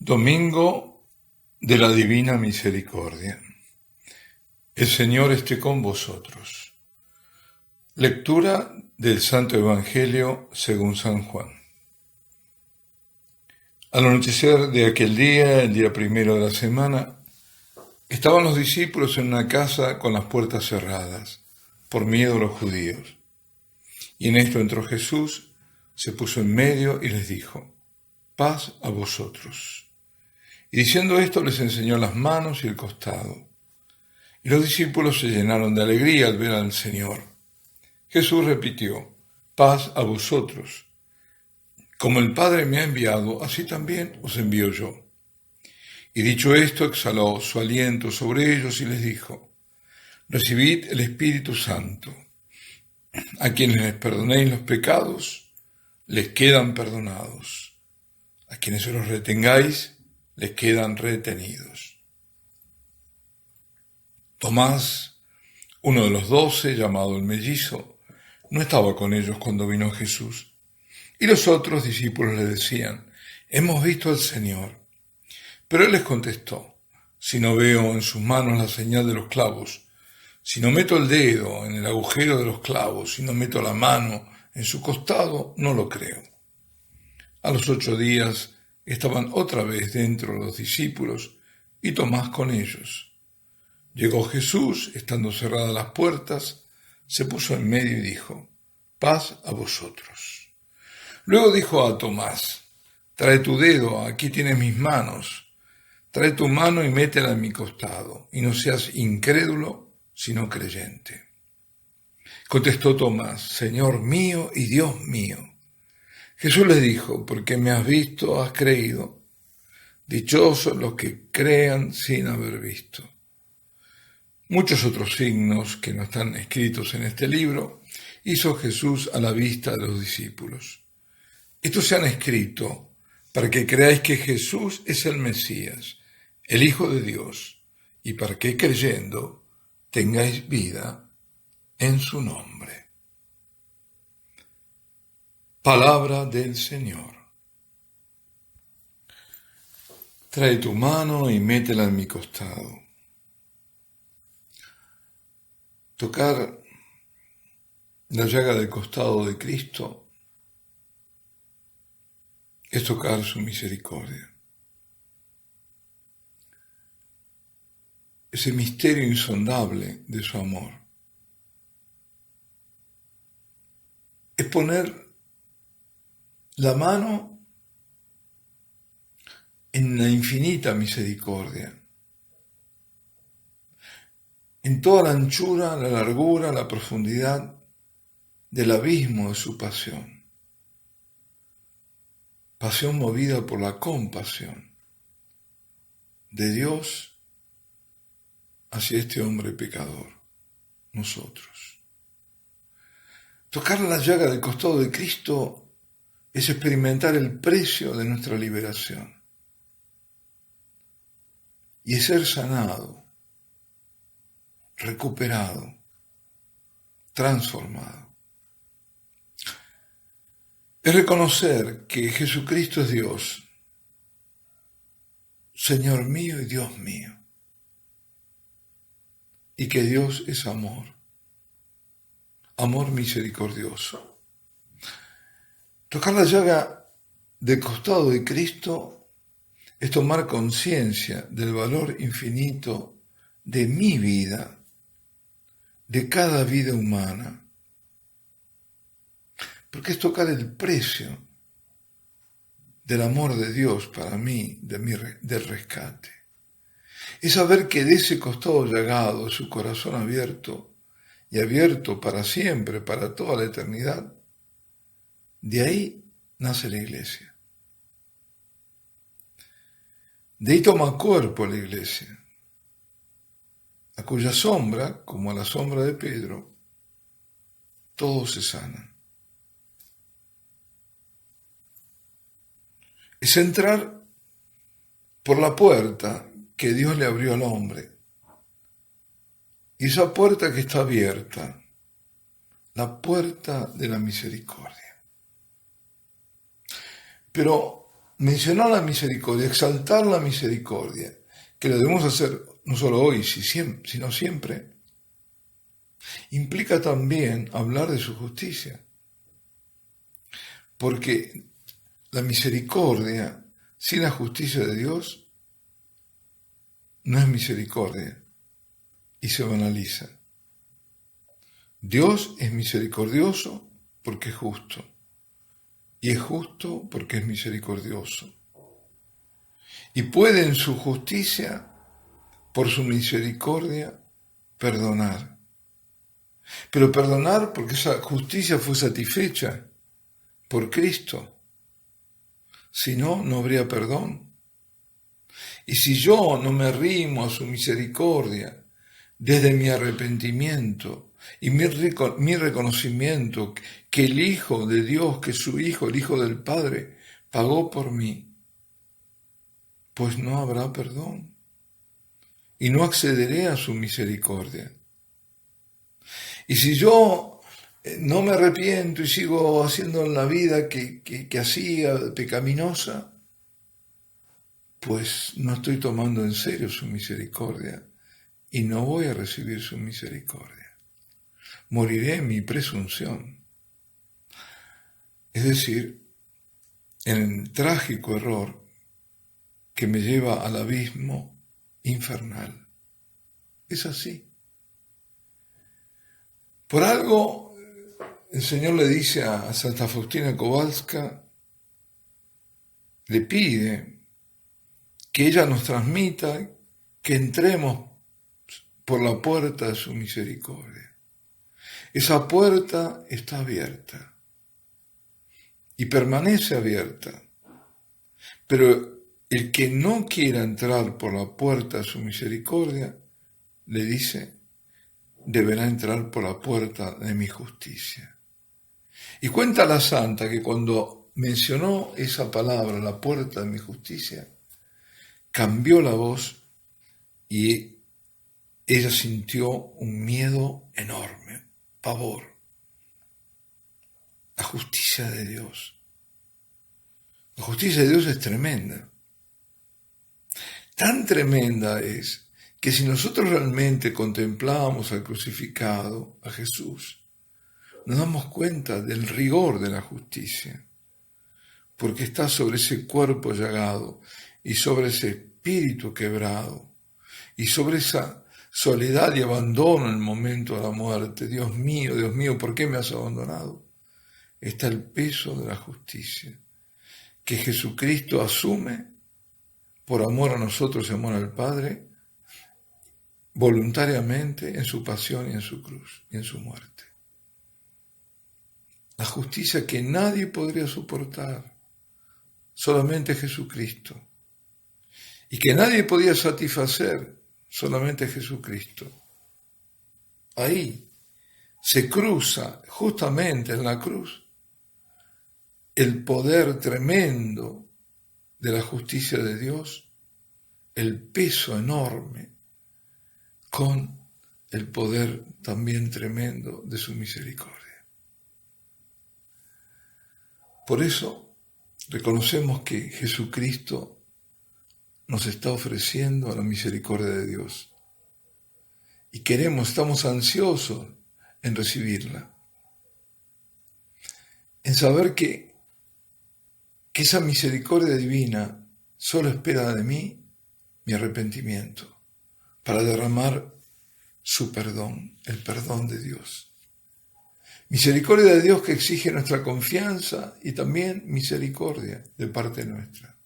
Domingo de la Divina Misericordia. El Señor esté con vosotros. Lectura del Santo Evangelio según San Juan. Al anochecer de aquel día, el día primero de la semana, estaban los discípulos en una casa con las puertas cerradas, por miedo a los judíos. Y en esto entró Jesús, se puso en medio y les dijo: paz a vosotros. Y diciendo esto les enseñó las manos y el costado. Y los discípulos se llenaron de alegría al ver al Señor. Jesús repitió: paz a vosotros. Como el Padre me ha enviado, así también os envío yo. Y dicho esto, exhaló su aliento sobre ellos y les dijo: recibid el Espíritu Santo. A quienes les perdonéis los pecados, les quedan perdonados. A quienes se los retengáis, les quedan retenidos. Tomás, uno de los 12, llamado el Mellizo, no estaba con ellos cuando vino Jesús. Y los otros discípulos le decían: hemos visto al Señor. Pero él les contestó: si no veo en sus manos la señal de los clavos, si no meto el dedo en el agujero de los clavos, si no meto la mano en su costado, no lo creo. A los 8 días estaban otra vez dentro los discípulos y Tomás con ellos. Llegó Jesús, estando cerradas las puertas, se puso en medio y dijo: paz a vosotros. Luego dijo a Tomás: trae tu dedo, aquí tienes mis manos. Trae tu mano y métela en mi costado, y no seas incrédulo, sino creyente. Contestó Tomás: Señor mío y Dios mío. Jesús les dijo: porque me has visto, has creído. Dichosos los que crean sin haber visto. Muchos otros signos que no están escritos en este libro hizo Jesús a la vista de los discípulos. Estos se han escrito para que creáis que Jesús es el Mesías, el Hijo de Dios, y para que creyendo tengáis vida en su nombre. Palabra del Señor. Trae tu mano y métela en mi costado. Tocar la llaga del costado de Cristo es tocar su misericordia. Ese misterio insondable de su amor. Es poner la mano en la infinita misericordia, en toda la anchura, la largura, la profundidad del abismo de su pasión. Pasión movida por la compasión de Dios hacia este hombre pecador, nosotros. Tocar la llaga del costado de Cristo es experimentar el precio de nuestra liberación y es ser sanado, recuperado, transformado. Es reconocer que Jesucristo es Dios, Señor mío y Dios mío, y que Dios es amor, amor misericordioso. Tocar la llaga del costado de Cristo es tomar conciencia del valor infinito de mi vida, de cada vida humana, porque es tocar el precio del amor de Dios para mí, del rescate. Es saber que de ese costado llagado, su corazón abierto, y abierto para siempre, para toda la eternidad, de ahí nace la iglesia. De ahí toma cuerpo la iglesia, a cuya sombra, como a la sombra de Pedro, todos se sanan. Es entrar por la puerta que Dios le abrió al hombre. Y esa puerta que está abierta, la puerta de la misericordia. Pero mencionar la misericordia, exaltar la misericordia, que lo debemos hacer no solo hoy, sino siempre, implica también hablar de su justicia. Porque la misericordia sin la justicia de Dios no es misericordia y se banaliza. Dios es misericordioso porque es justo y es justo porque es misericordioso. Y puede en su justicia, por su misericordia, perdonar. Pero perdonar porque esa justicia fue satisfecha por Cristo. Si no, no habría perdón. Y si yo no me arrimo a su misericordia desde mi arrepentimiento y mi reconocimiento que el Hijo de Dios, que su Hijo, el Hijo del Padre, pagó por mí, pues no habrá perdón y no accederé a su misericordia. Y si yo no me arrepiento y sigo haciendo la vida que hacía pecaminosa, pues no estoy tomando en serio su misericordia y no voy a recibir su misericordia. Moriré en mi presunción. Es decir, en el trágico error que me lleva al abismo infernal. Es así. Por algo, el Señor le dice a Santa Faustina Kowalska, le pide que ella nos transmita, que entremos por la puerta de su misericordia. Esa puerta está abierta y permanece abierta, pero el que no quiera entrar por la puerta de su misericordia, le dice, deberá entrar por la puerta de mi justicia. Y cuenta la santa que cuando mencionó esa palabra, la puerta de mi justicia, cambió la voz y ella sintió un miedo enorme, pavor. La justicia de Dios. La justicia de Dios es tremenda. Tan tremenda es que si nosotros realmente contemplamos al crucificado, a Jesús, nos damos cuenta del rigor de la justicia, porque está sobre ese cuerpo llagado y sobre ese espíritu quebrado y sobre esa soledad y abandono en el momento de la muerte. Dios mío, ¿por qué me has abandonado? Está el peso de la justicia que Jesucristo asume por amor a nosotros y amor al Padre, voluntariamente en su pasión y en su cruz y en su muerte. La justicia que nadie podría soportar, solamente Jesucristo, y que nadie podía satisfacer, solamente Jesucristo. Ahí se cruza justamente en la cruz el poder tremendo de la justicia de Dios, el peso enorme, con el poder también tremendo de su misericordia. Por eso reconocemos que Jesucristo nos está ofreciendo a la misericordia de Dios y estamos ansiosos en recibirla, en saber que esa misericordia divina solo espera de mí mi arrepentimiento para derramar su perdón, el perdón de Dios. Misericordia de Dios que exige nuestra confianza y también misericordia de parte nuestra.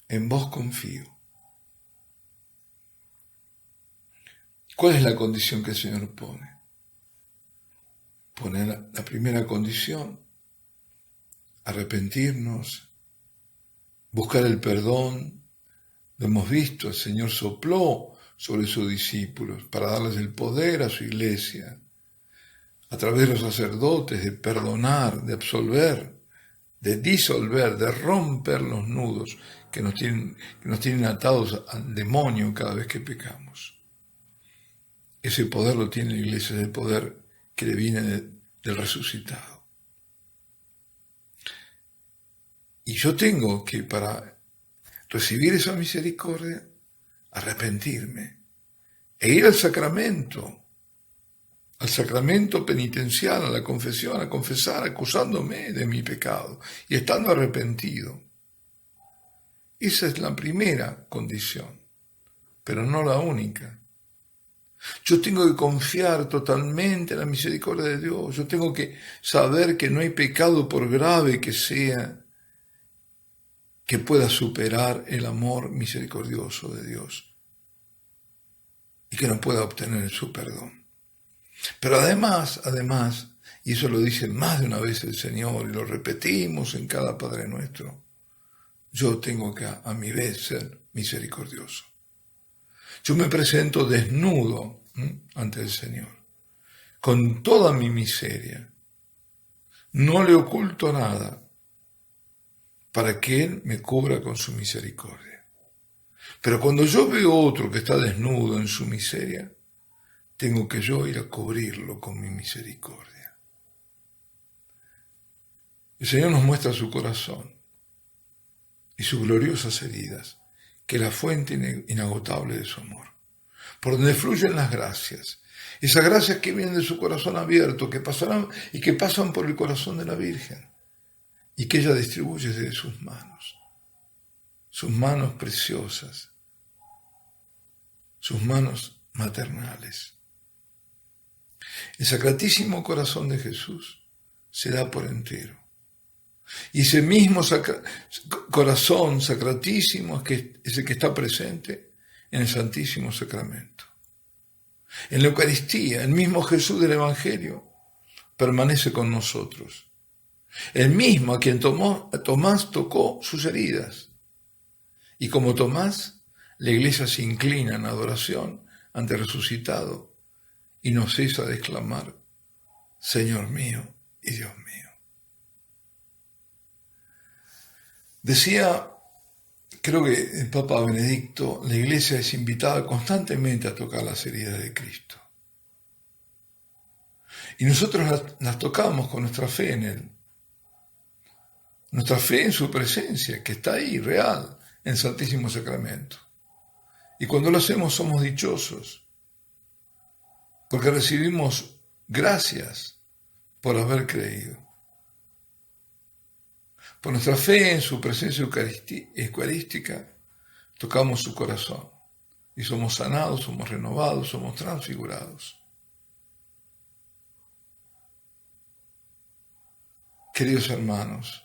En vos confío. ¿Cuál es la condición que el Señor pone? Pone la primera condición, arrepentirnos, buscar el perdón. Lo hemos visto, el Señor sopló sobre sus discípulos para darles el poder a su iglesia, a través de los sacerdotes, de perdonar, de absolver, de disolver, de romper los nudos que nos tienen atados al demonio cada vez que pecamos. Ese poder lo tiene la iglesia, es el poder que le viene del resucitado. Y yo tengo que, para recibir esa misericordia, arrepentirme e ir al sacramento penitencial, a la confesión, a confesar, acusándome de mi pecado y estando arrepentido. Esa es la primera condición, pero no la única. Yo tengo que confiar totalmente en la misericordia de Dios. Yo tengo que saber que no hay pecado, por grave que sea, que pueda superar el amor misericordioso de Dios y que no pueda obtener su perdón. Pero además, y eso lo dice más de una vez el Señor y lo repetimos en cada Padre Nuestro, yo tengo que a mi vez ser misericordioso. Yo me presento desnudo ante el Señor, con toda mi miseria. No le oculto nada para que Él me cubra con su misericordia. Pero cuando yo veo otro que está desnudo en su miseria, tengo que yo ir a cubrirlo con mi misericordia. El Señor nos muestra su corazón y sus gloriosas heridas, que es la fuente inagotable de su amor, por donde fluyen las gracias, esas gracias que vienen de su corazón abierto, que pasarán y que pasan por el corazón de la Virgen, y que ella distribuye desde sus manos preciosas, sus manos maternales. El sacratísimo corazón de Jesús se da por entero. Y ese mismo corazón sacratísimo es el que está presente en el Santísimo Sacramento. En la Eucaristía, el mismo Jesús del Evangelio permanece con nosotros. El mismo a quien Tomás tocó sus heridas. Y como Tomás, la Iglesia se inclina en adoración ante el resucitado y no cesa de exclamar: Señor mío y Dios mío. Decía, creo que el Papa Benedicto, la Iglesia es invitada constantemente a tocar las heridas de Cristo. Y nosotros las tocamos con nuestra fe en Él. Nuestra fe en su presencia, que está ahí, real, en el Santísimo Sacramento. Y cuando lo hacemos somos dichosos, porque recibimos gracias por haber creído. Por nuestra fe en su presencia eucarística, tocamos su corazón y somos sanados, somos renovados, somos transfigurados. Queridos hermanos,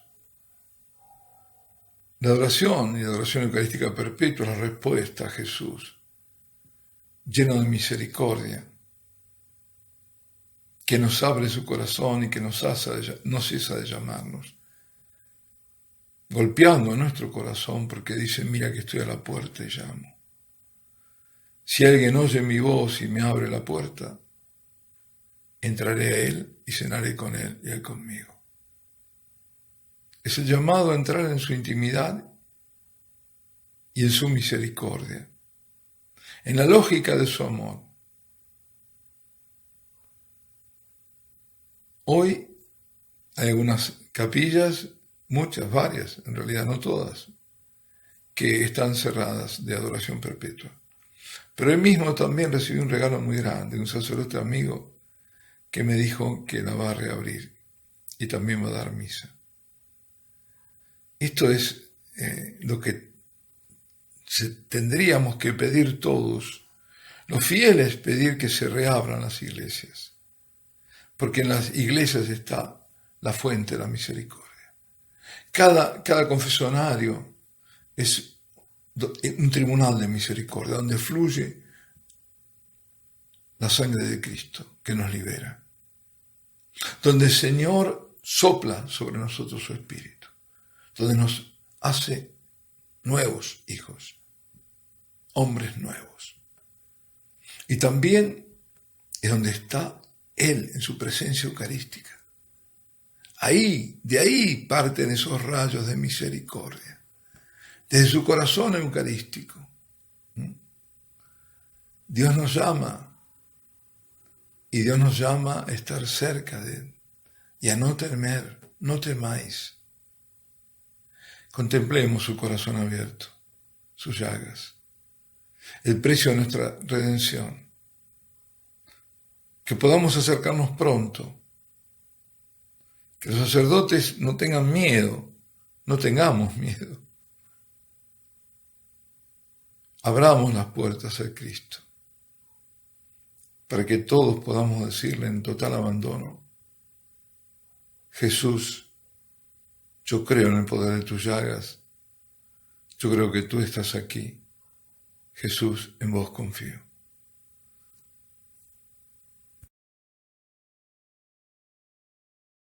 la adoración y la adoración eucarística perpetua es la respuesta a Jesús, lleno de misericordia, que nos abre su corazón y que no cesa de llamarnos, golpeando a nuestro corazón porque dice: mira que estoy a la puerta y llamo. Si alguien oye mi voz y me abre la puerta, entraré a Él y cenaré con Él y Él conmigo. Es el llamado a entrar en su intimidad y en su misericordia, en la lógica de su amor. Hoy hay algunas capillas, muchas, varias, en realidad no todas, que están cerradas de adoración perpetua. Pero él mismo también recibió un regalo muy grande, un sacerdote amigo que me dijo que la va a reabrir y también va a dar misa. Esto es lo que tendríamos que pedir todos, los fieles, pedir que se reabran las iglesias, porque en las iglesias está la fuente de la misericordia. Cada confesionario es un tribunal de misericordia, donde fluye la sangre de Cristo que nos libera, donde el Señor sopla sobre nosotros su Espíritu, donde nos hace nuevos hijos, hombres nuevos. Y también es donde está Él en su presencia eucarística. De ahí parten esos rayos de misericordia, desde su corazón eucarístico. Dios nos llama, y Dios nos llama a estar cerca de Él y a no temer, no temáis. contemplemos su corazón abierto, sus llagas, el precio de nuestra redención, que podamos acercarnos pronto, que los sacerdotes no tengan miedo, no tengamos miedo. Abramos las puertas al Cristo, para que todos podamos decirle en total abandono: Jesús, yo creo en el poder de tus llagas, yo creo que tú estás aquí. Jesús, en vos confío.